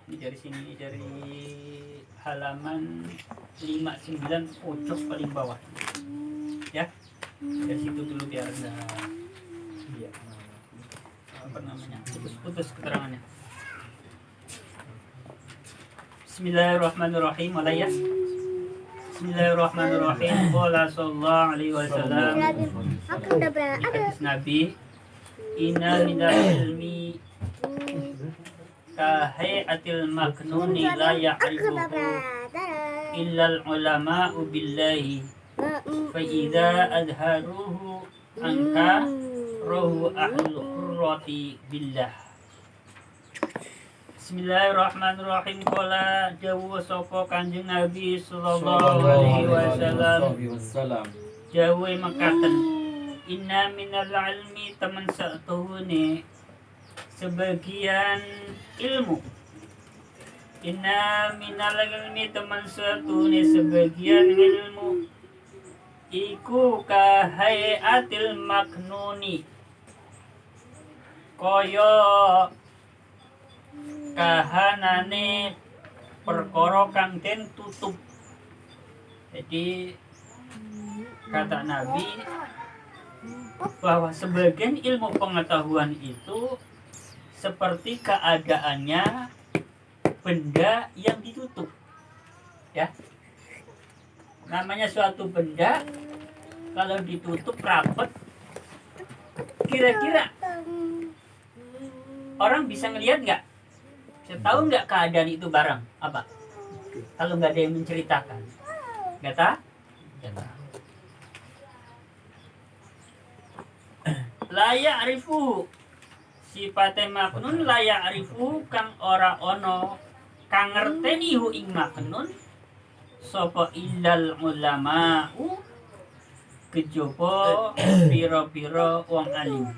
Ini dari sini, dari halaman 59 pojok paling bawah. Ya, dari situ dulu biar enggak apa namanya putus-putus keterangannya. Bismillahirrahmanirrahim. Mulai ya. Bismillahirrahmanirrahim. Qala sallallahu alaihi wasallam. Hadis Nabi, inna minal ilmi kahayatil maknuni la ya'rifuhu illal ulama'u billahi fa idza adharuhu anka rohu ahlul qurrati billah. Bismillahirrahmanirrahim. Qala jawu sapa Kanjeng Nabi sallallahu alaihi wasallam jawu makaten, inna minal ilmi teman satuhune sebagian ilmu, inna minal ilmi teman satuhune sebagian ilmu iku kahayatil maknuni kaya kahanane perkara kang den tutup. Jadi kata Nabi bahwa sebagian ilmu pengetahuan itu seperti keadaannya benda yang ditutup. Ya. Namanya suatu benda kalau ditutup rapat, kira-kira orang bisa ngelihat nggak? Saya tahu nggak keadaan itu barang apa? Kalau nggak ada yang menceritakan, nggak tahu? Layak arifu sifatnya maknun layak arifu kang ora ono kang ngerteni hu ing maknun sopo illal ulama'u kejaba pira-pira wong alim.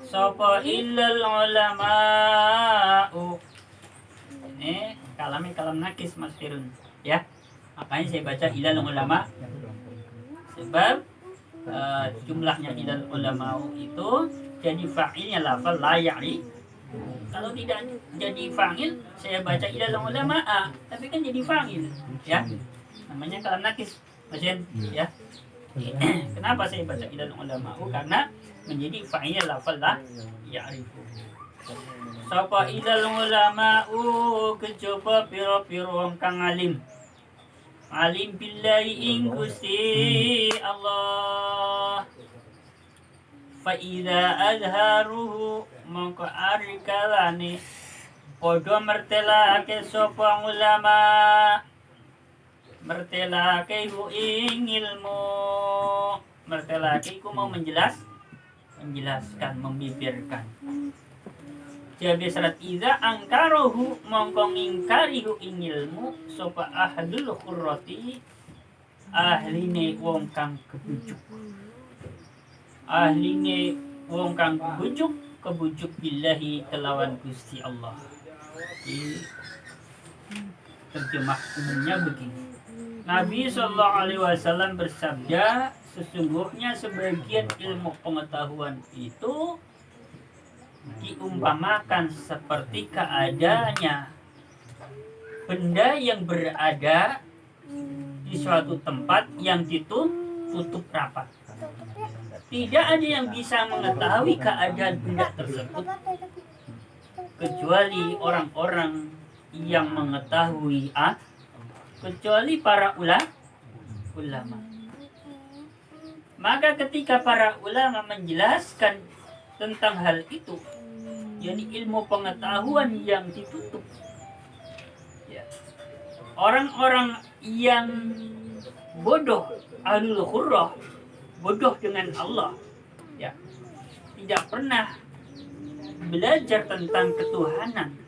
Sopo illal ulama'u, ini kalamnya kalam nakis Mas Firun ya, makanya saya baca illal ulama sebab jumlahnya illal ulama'u itu jadi fa'ilnya lafal la ya'ri. Kalau tidak jadi fa'il saya baca illal ulama'a, tapi kan jadi fa'il ya, namanya kalam nakis Mas Firun ya. Kenapa saya baca illal ulama'u? Karena menjadi fa'ilnya lafal la ya'rifu. Sapa illal ulama'u kejaba pira-pira wong kang alim. Alim billahi ing Gusti Allah. Fa idza azharuhu mongko ari kalane padha mertelake sapa ulama, mertelake hu ing ilmu. Mertelake iku mau menjelaskan, membibirkan. Jadi syarat iza angkarohu mongko ngingkarihu ing ilmu sapa ahlul khurrati ahline wong kang kebujuk. Ahline wong kang kebujuk billahi kelawan Gusti Allah. Jadi terjemah umumnya begini. Nabi sallallahu alaihi wasallam bersabda, sesungguhnya sebagian ilmu pengetahuan itu diumpamakan seperti keadaannya benda yang berada di suatu tempat yang ditutup rapat. Tidak ada yang bisa mengetahui keadaan benda tersebut kecuali orang-orang yang mengetahui, kecuali para ulama. Maka ketika para ulama menjelaskan tentang hal itu, yakni ilmu pengetahuan yang ditutup, ya, orang-orang yang bodoh, ahlul khurrah, bodoh dengan Allah, ya, tidak pernah belajar tentang ketuhanan,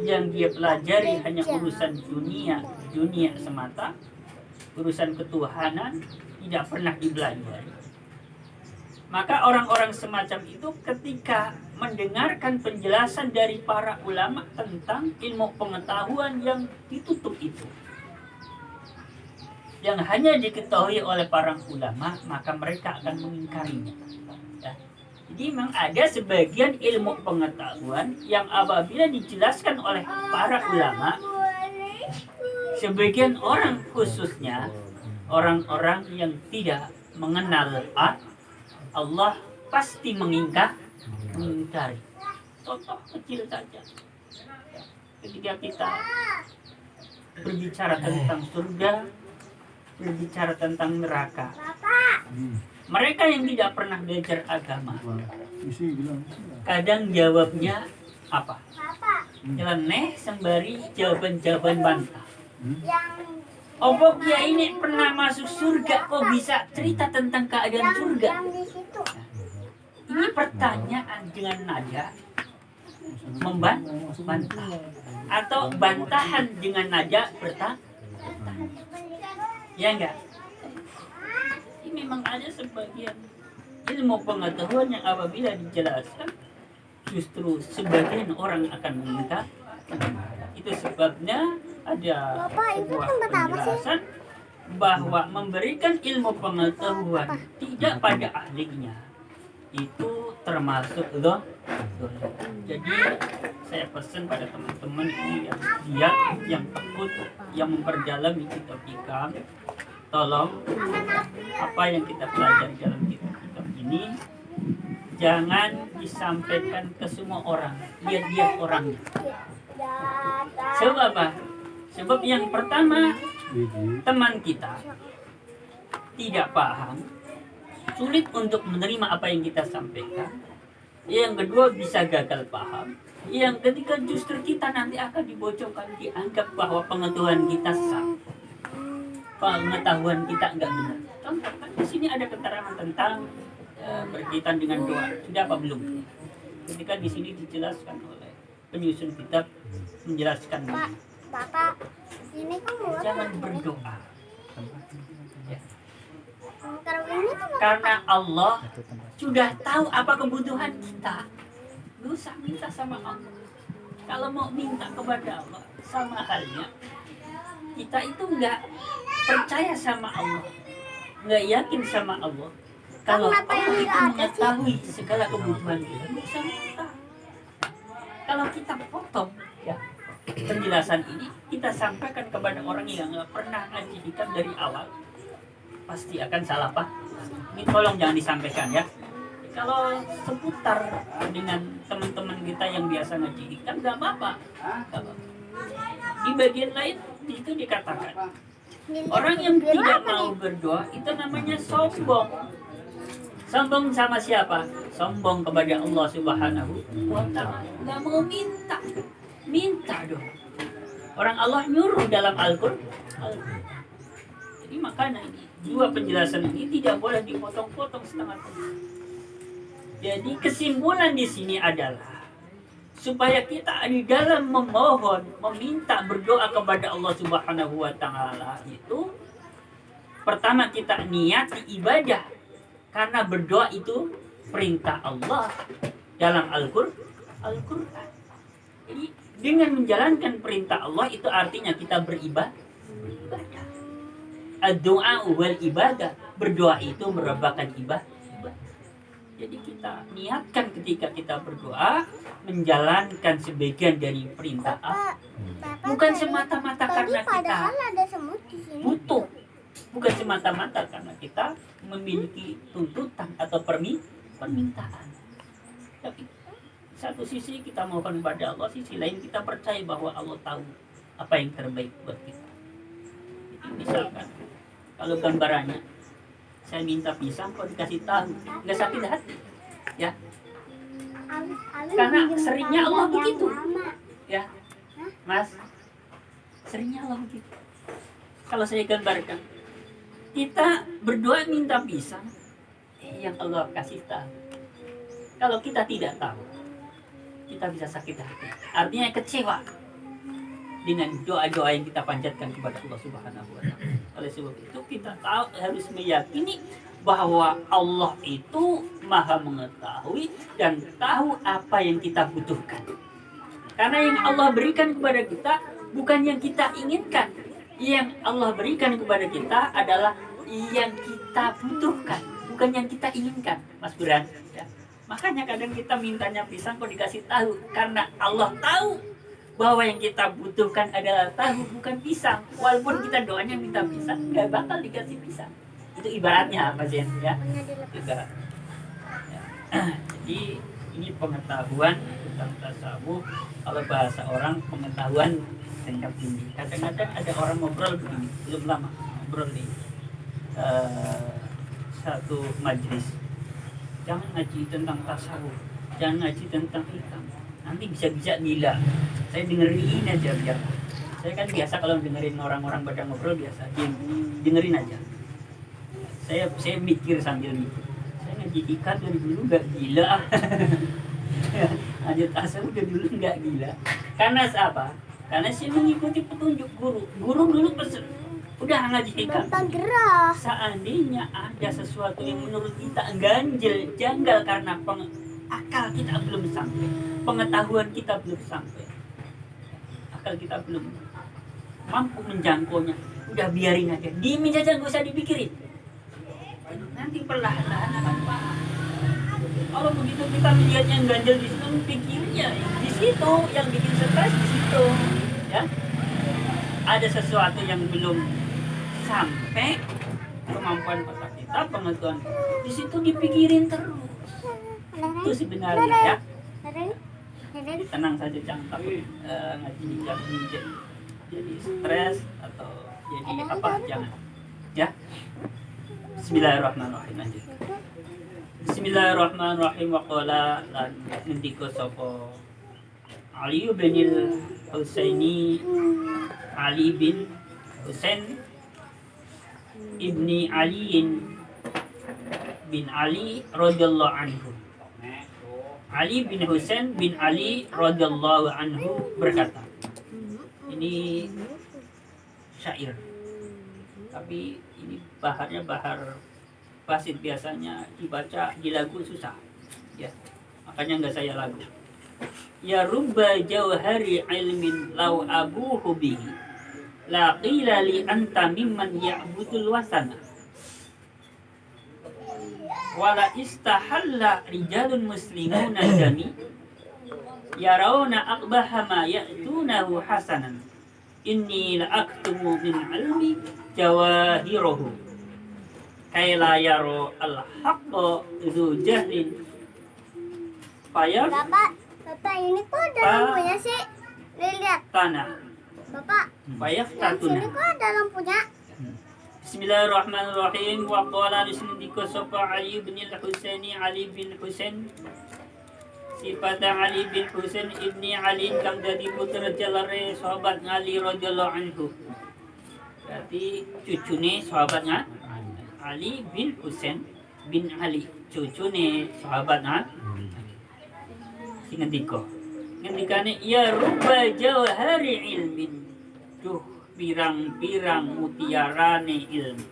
yang dia pelajari hanya urusan dunia semata, urusan ketuhanan tidak pernah dipelajari. Maka orang-orang semacam itu ketika mendengarkan penjelasan dari para ulama tentang ilmu pengetahuan yang ditutup itu, yang hanya diketahui oleh para ulama, maka mereka akan mengingkarinya. Ya. Jadi memang ada sebagian ilmu pengetahuan yang apabila dijelaskan oleh para ulama, sebagian orang khususnya orang-orang yang tidak mengenal Allah pasti mengingkari. Contoh kecil saja. Ketika kita berbicara tentang surga, berbicara tentang neraka, mereka yang tidak pernah belajar agama, kadang jawabnya apa? Nyeleneh sembari jawaban-jawaban bantah. Obok ya ini pernah masuk surga, kok bisa cerita tentang keadaan surga? Ini pertanyaan dengan nada membantah atau bantahan dengan nada bertanya. Ya enggak? Ini memang ada sebagian ilmu pengetahuan yang apabila dijelaskan justru sebagian orang akan meminta. Itu sebabnya ada sebuah penjelasan bahwa memberikan ilmu pengetahuan tidak pada ahlinya itu termasuk dosa. Jadi saya pesan pada teman-teman ini yang giat, yang tekun, yang memperdalam kitab hikam, tolong apa yang kita pelajari dalam kitab hikam ini jangan disampaikan ke semua orang, lihat orangnya. Sebab apa? Sebab yang pertama, teman kita tidak paham, sulit untuk menerima apa yang kita sampaikan. Yang kedua, bisa gagal paham. Yang ketiga, justru kita nanti akan dibocorkan, dianggap bahwa pengetahuan kita salah, pengetahuan kita enggak benar. Contoh, kan di sini ada keterangan tentang berkaitan dengan doa. Sudah apa belum? Ketika di sini dijelaskan oleh penyusun kitab menjelaskan Bapak, ini kan jangan berdoa. Ya. Karena Allah sudah tahu apa kebutuhan kita. Gak usah minta sama Allah. Kalau mau minta kepada Allah, sama halnya kita itu nggak percaya sama Allah, nggak yakin sama Allah. Kalau Allah itu mengetahui segala kebutuhan kita, nggak usah minta. Kalau kita potong ya penjelasan ini, kita sampaikan kepada orang yang nggak pernah ngaji hikam dari awal, pasti akan salah paham. Ini tolong jangan disampaikan ya. Kalau seputar dengan teman-teman kita yang biasa ngaji hikam, nggak apa-apa. Di bagian lain itu dikatakan orang yang tidak mau berdoa itu namanya sombong. Sombong sama siapa? Sombong kepada Allah Subhanahu wa Ta'ala. Nggak mau minta dong. Orang Allah nyuruh dalam Al-Qur'an. Jadi makanya ini dua penjelasan ini tidak boleh dipotong-potong setengah-setengah. Jadi kesimpulan di sini adalah supaya kita di dalam memohon, meminta, berdoa kepada Allah Subhanahu wa Ta'ala itu pertama kita niati ibadah, karena berdoa itu perintah Allah dalam Al-Qur'an. Jadi dengan menjalankan perintah Allah itu artinya kita beribadah. Ad-du'a wal ibadah, berdoa itu merupakan ibadah. Jadi kita niatkan ketika kita berdoa menjalankan sebagian dari perintah Allah. Bukan semata-mata karena kita butuh, bukan semata-mata karena kita memiliki tuntutan atau permintaan. Tapi satu sisi kita mohon kepada Allah, sisi lain kita percaya bahwa Allah tahu apa yang terbaik buat kita. Jadi misalkan kalau gambarannya saya minta pisang, kok dikasih tahu, nggak sakit hati, ya? Karena seringnya Allah begitu, ya, Mas. Seringnya Allah begitu. Kalau saya gambarkan, kita berdoa minta pisang, yang Allah kasih tahu. Kalau kita tidak tahu, kita bisa sakit hati. Artinya kecewa dengan doa-doa yang kita panjatkan kepada Allah Subhanahu wa Ta'ala. Oleh sebab itu kita harus meyakini bahwa Allah itu Maha mengetahui dan tahu apa yang kita butuhkan. Karena yang Allah berikan kepada kita bukan yang kita inginkan. Yang Allah berikan kepada kita adalah yang kita butuhkan, bukan yang kita inginkan, Mas Buran. Ya. Makanya kadang kita mintanya pisang kok dikasih tahu, karena Allah tahu bahwa yang kita butuhkan adalah tahu bukan pisang. Walaupun kita doanya minta pisang, nggak bakal dikasih pisang. Itu ibaratnya apa sih ya? Ibarat. Ya. Jadi ini pengetahuan tentang tasawuf. Kalau bahasa orang pengetahuan tingkat tinggi. Kadang-kadang ada orang ngobrol begini, belum lama ngobrol di satu majelis. Jangan ngaji tentang tasawuf, jangan ngaji tentang hikam. Nanti bisa-bisa gila. Saya dengerin aja biar. Saya kan biasa kalau dengerin orang-orang pada ngobrol biasa, dengerin aja. Saya mikir sambil mikir. Saya ngaji hikam dari dulu nggak gila. Ngaji tasawuf dari dulu nggak gila. Karena apa? Karena saya mengikuti petunjuk guru. Guru dulu udah ngaji hikam. Gerah. Seandainya ada sesuatu yang menurut kita ganjil, janggal karena akal kita belum sampai, pengetahuan kita belum sampai, akal kita belum mampu menjangkaunya, udah biarin aja, diemin aja, gak usah dipikirin. Nanti perlahan-lahan akan paham. Kalau begitu kita melihat yang ganjil di situ, pikirnya di situ, yang bikin stres di situ, ya. Ada sesuatu yang belum sampai kemampuan otak kita, pengetahuan di situ dipikirin terus. Itu sebenarnya ya. Jadi tenang saja, jangan takut ngaji hikam ini jadi stres atau jadi apa, jangan ya. Bismillahirrahmanirrahim. Lanjut. Bismillahirrahmanirrahim. Wa qala lan ngendika sapa Ali bin Husaini, Ali bin Husain ibni Ali bin Ali radhiyallahu anhu. Ali bin Husain bin Ali radhiyallahu anhu berkata, ini syair, tapi ini baharnya bahar basit, biasanya dibaca di lagu susah, ya, makanya nggak saya lagu. Ya rubba jauhari ilmin law abuhu bihi la qila li anta mimman ya'budul wasana wala istahalla rijalun muslimuna jami yarawna aqbaha ma ya'tunahu hasanan inni la aktumu min ilmi jawahirahu kaila yaro al-haqqa dzu jahlin fayaf Bapak ini kok ada lampunya sih? Lihat. tanah Bapak, fayaf yang sini tatuna. kok ada lampunya? Bismillahirrahmanirrahim. Wa qala nisndika sapa Ali bin al-Husaini, Ali bin Husain sifat Ali bin Husain ibni Ali kang dadi putra jalare sahabat Ali radhiyallahu anhu. Berarti cucune sahabatnya Ali bin Husain bin Ali, cucune sahabatnya sing ngendikane ya rubba jauhari ilmin, duh pirang-pirang mutiarane ilmu,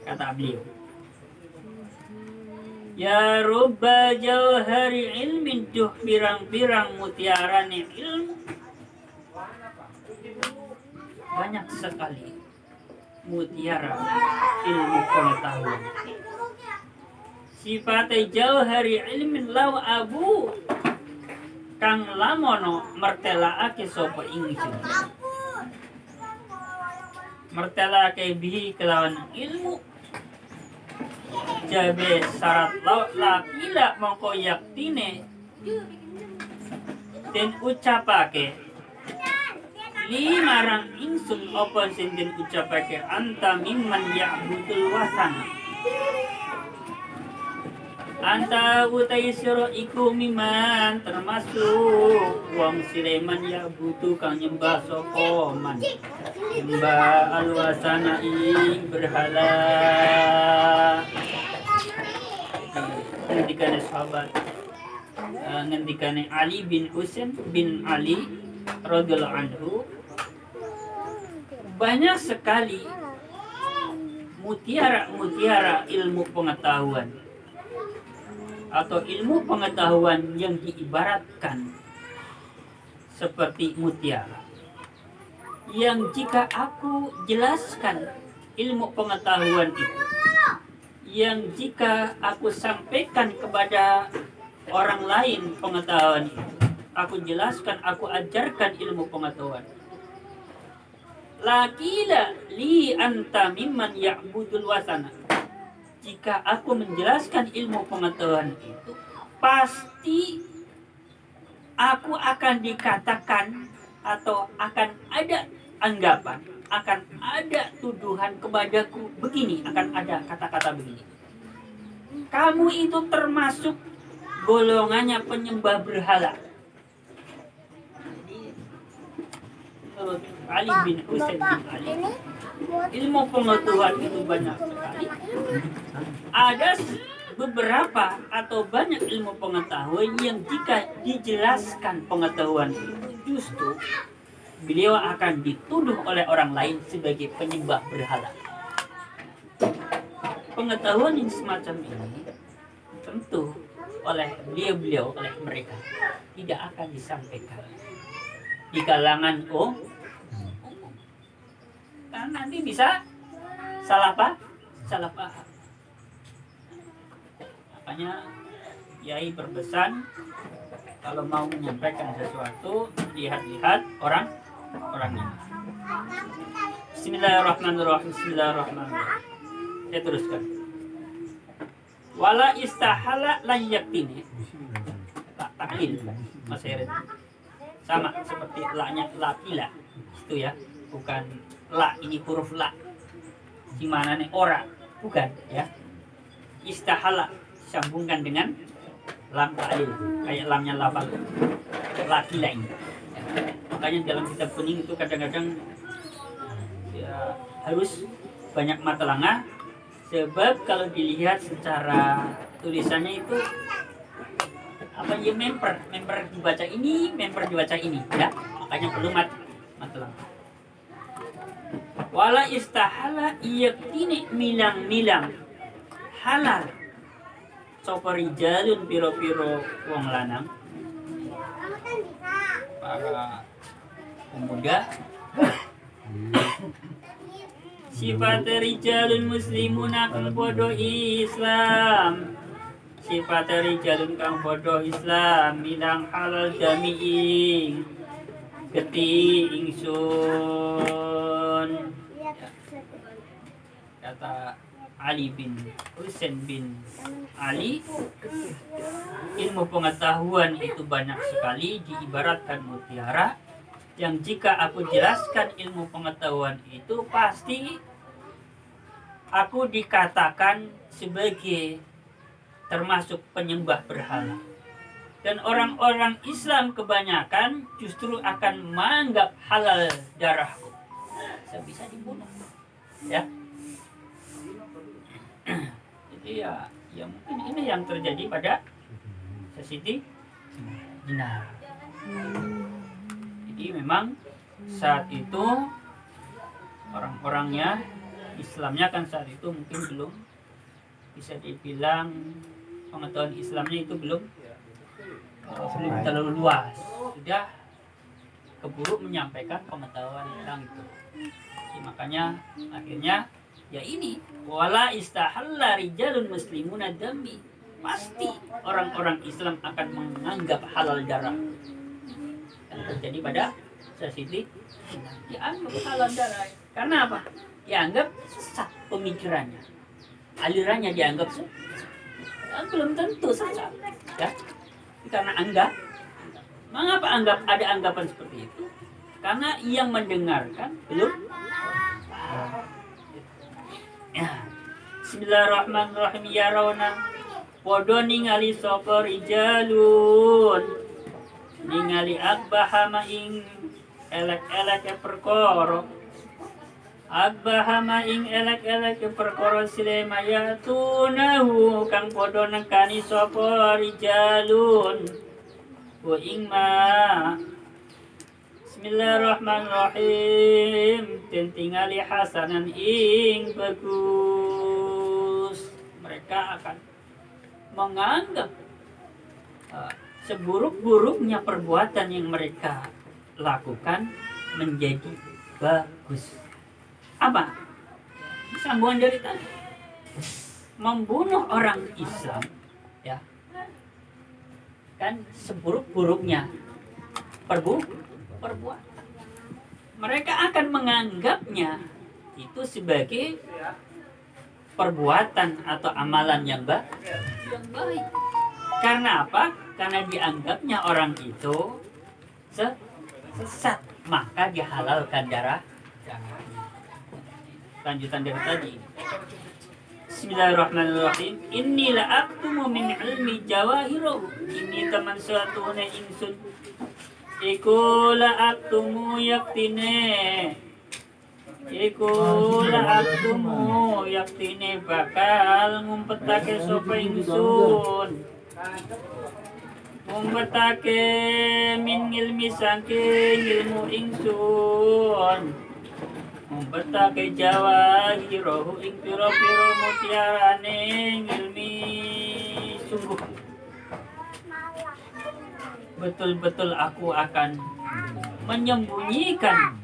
kata beliau. Ya rubba jauhari ilmin, duh pirang-pirang mutiarane ilmu. Banyak sekali mutiara ilmu pengetahuan. Sifatnya jauhari ilmin law abu kang lamono mertelaake sapa ingsun. Mertelaake bihi kelawan ilmu. Jabe syarat lakila mongko yaktine den ucapake limarang ingsun apa sing den ucapake anta mimman ya'budul wasana. Anta utai sira iku miman termasuk wong sileman ya butuh kang nyembah sapa man. Nyembah alwasana ing berhala. Ngendikane sahabat, ngendikane Ali bin Husain bin Ali radhiyallahu anhu, banyak sekali mutiara-mutiara ilmu pengetahuan atau ilmu pengetahuan yang diibaratkan seperti mutiara, yang jika aku jelaskan ilmu pengetahuan itu, yang jika aku sampaikan kepada orang lain pengetahuan itu. Aku jelaskan, aku ajarkan ilmu pengetahuan. Lakila li anta mimman ya'budul wasana. Jika aku menjelaskan ilmu pengetahuan itu, pasti aku akan dikatakan atau akan ada anggapan, akan ada tuduhan kepadaku begini, akan ada kata-kata begini. Kamu itu termasuk golongannya penyembah berhala. Jadi menurut Ali bin Husain bin Ali, ilmu pengetahuan itu banyak sekali. Ada beberapa atau banyak ilmu pengetahuan yang jika dijelaskan pengetahuan itu justru beliau akan dituduh oleh orang lain sebagai penyembah berhala. Pengetahuan yang semacam ini tentu oleh beliau-beliau, oleh mereka tidak akan disampaikan di kalangan umum. Karena nanti bisa salah paham. Makanya Kiai berpesan kalau mau menyampaikan sesuatu, lihat-lihat orangnya. Bismillahirrahmanirrahim. Saya teruskan. Wala istahala lan yaktini. Taklil Mas Herin. Sama seperti la-nya lakila. Itu ya, bukan la, ini huruf la. Gimana nih ora? Bukan ya. Istahala sambungkan dengan lam ta'lil, kayak lamnya lafal lakila ini. Makanya dalam kitab kuning itu kadang-kadang ya, harus banyak mata lengah, sebab kalau dilihat secara tulisannya itu apa ya, member dibaca ini, member dibaca ini ya, makanya perlu mata lengah. Wala istahala yaktini milang-milang halal sapa rijalun piro-piro wong lanang, para pemuda, sifat rijalun muslimuna kang podo Islam, sifat rijalun kang podo Islam milang halal jami'ing geti ingsun. Kata Ali bin Husain bin Ali, ilmu pengetahuan itu banyak sekali, diibaratkan mutiara yang jika aku jelaskan ilmu pengetahuan itu pasti aku dikatakan sebagai termasuk penyembah berhala. Dan orang-orang Islam kebanyakan justru akan menganggap halal darahku, bisa dibunuh ya. Jadi ya mungkin ini yang terjadi pada Siti Jenar. Jadi memang saat itu orang-orangnya, Islamnya kan saat itu mungkin belum bisa dibilang, pengetahuan Islamnya itu belum terlalu luas, sudah keburu menyampaikan pengetahuan tentang itu. Jadi makanya akhirnya ya ini wala istahalla rijalun muslimuna dami, pasti orang-orang Islam akan menganggap halal darah. Yang terjadi pada Siti dianggap halal darah karena apa? Dianggap sesat pemikirannya, alirannya dianggap sesat. Belum tentu sesat ya, karena mengapa ada anggapan seperti itu? Karena yang mendengarkan belum. Ya. Bismillahirrahmanirrahim. Ya rauna podo ningali sapa rijalun ningali akbahama ing elek-elek perkara, akbahama ing elek-elek perkara silema tunahu kang podo nekani sapa rijalun wa ing ma. Bismillahirrahmanirrahim. Dan tingali hasanan ing bagus. Mereka akan menganggap seburuk-buruknya perbuatan yang mereka lakukan menjadi bagus. Apa? Sambungan dari tadi. Membunuh orang Islam ya, mengerjakan seburuk-buruknya perbuatan. Mereka akan menganggapnya itu sebagai perbuatan atau amalan yang baik. Karena apa? Karena dianggapnya orang itu sesat, maka dihalalkan darahnya. Lanjutan dari tadi. Bismillahirrahmanirrahim. Inni la aktumu min ilmi jawahirahu. Ini teman suatu na insun. Iku la aktumu yaktine. Iku la aktumu yaktine bakal ngumpetake sapa insun. Ngumpetake min ilmi saking ilmu insun. Ngumpetake jawahirahu ing pira-pira mutiarane ilmi sungguh. Betul-betul aku akan menyembunyikan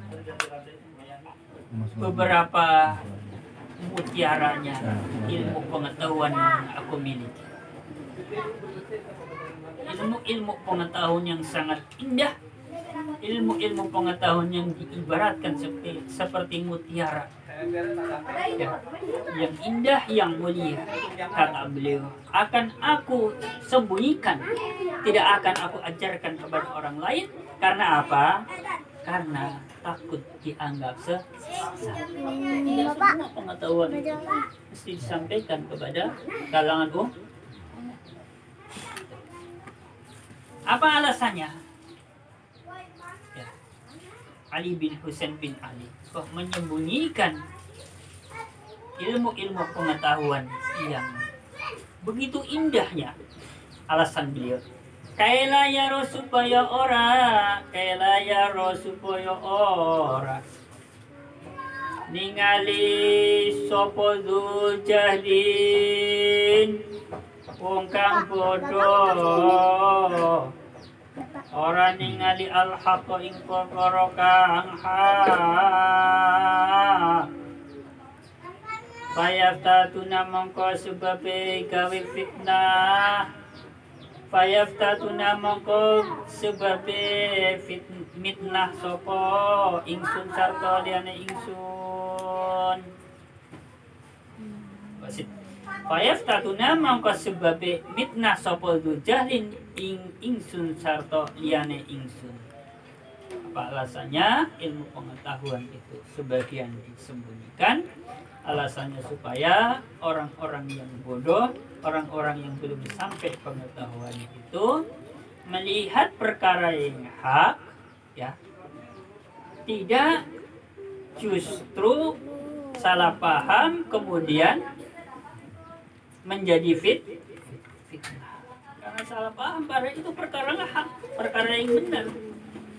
beberapa mutiaranya ilmu pengetahuan yang aku miliki. Ilmu-ilmu pengetahuan yang sangat indah, ilmu-ilmu pengetahuan yang diibaratkan seperti mutiara, ya, yang indah, yang mulia. Kata beliau, akan aku sembunyikan, tidak akan aku ajarkan kepada orang lain. Karena apa? Karena takut dianggap sesat. Tidak semua pengetahuan mesti disampaikan kepada kalangan umum. Apa alasannya? Ya. Ali bin Husain bin Ali kok menyembunyikan ilmu-ilmu pengetahuan yang begitu indahnya. Alasan beliau, kaila ya supaya ora ningali sapa dzul jahlin wong kang bodoh ora ningali al-haqqa ing perkara kang hak. Fayaftatuna mongko sebabe gawe fitnah. Fayaftatuna mongko sebabe fitnah sapa ingsun sarta liyane ingsun. Wasit. Fayaftatuna mongko sebabe mitnah sapa jahlin ingsun sarta liyane ingsun. Apa alasannya? Ilmu pengetahuan itu sebagian disembunyikan. Alasannya supaya orang-orang yang bodoh, orang-orang yang belum sampai pengetahuan itu melihat perkara yang hak, ya, tidak justru salah paham kemudian menjadi fitnah. Karena salah paham pada itu perkara hak, perkara yang benar.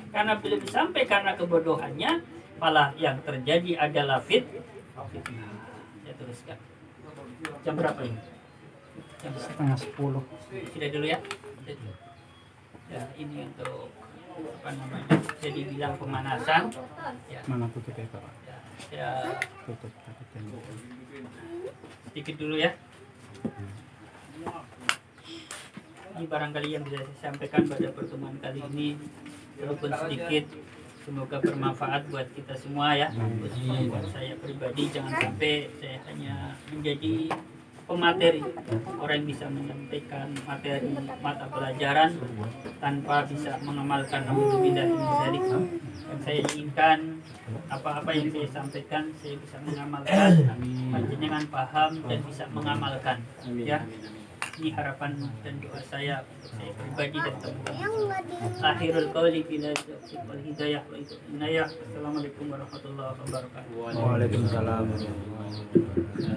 Karena belum sampai karena kebodohannya, malah yang terjadi adalah fitnah. Ya teruskan. Jam berapa ini? Jam 9:30. Sudah dulu ya. Ya ini untuk apa namanya? Jadi bilang pemanasan. Ya. Mana tutup ya Pak? Ya. Tutup. Sedikit dulu ya. Ini barangkali yang bisa saya sampaikan pada pertemuan kali ini, walaupun sedikit, semoga bermanfaat buat kita semua ya. Buat saya pribadi, jangan sampai saya hanya menjadi pemateri, orang yang bisa menyampaikan materi mata pelajaran tanpa bisa mengamalkan. Alhamdulillah ini yang saya inginkan, apa-apa yang saya sampaikan saya bisa mengamalkan, panjenengan paham dan bisa mengamalkan, ya. Ini harapan dan doa saya untuk saya pribadi dan teman-teman. Akhirul qauli bila wal hidayah wa inayah. Assalamualaikum warahmatullahi wabarakatuh. Waalaikumsalam.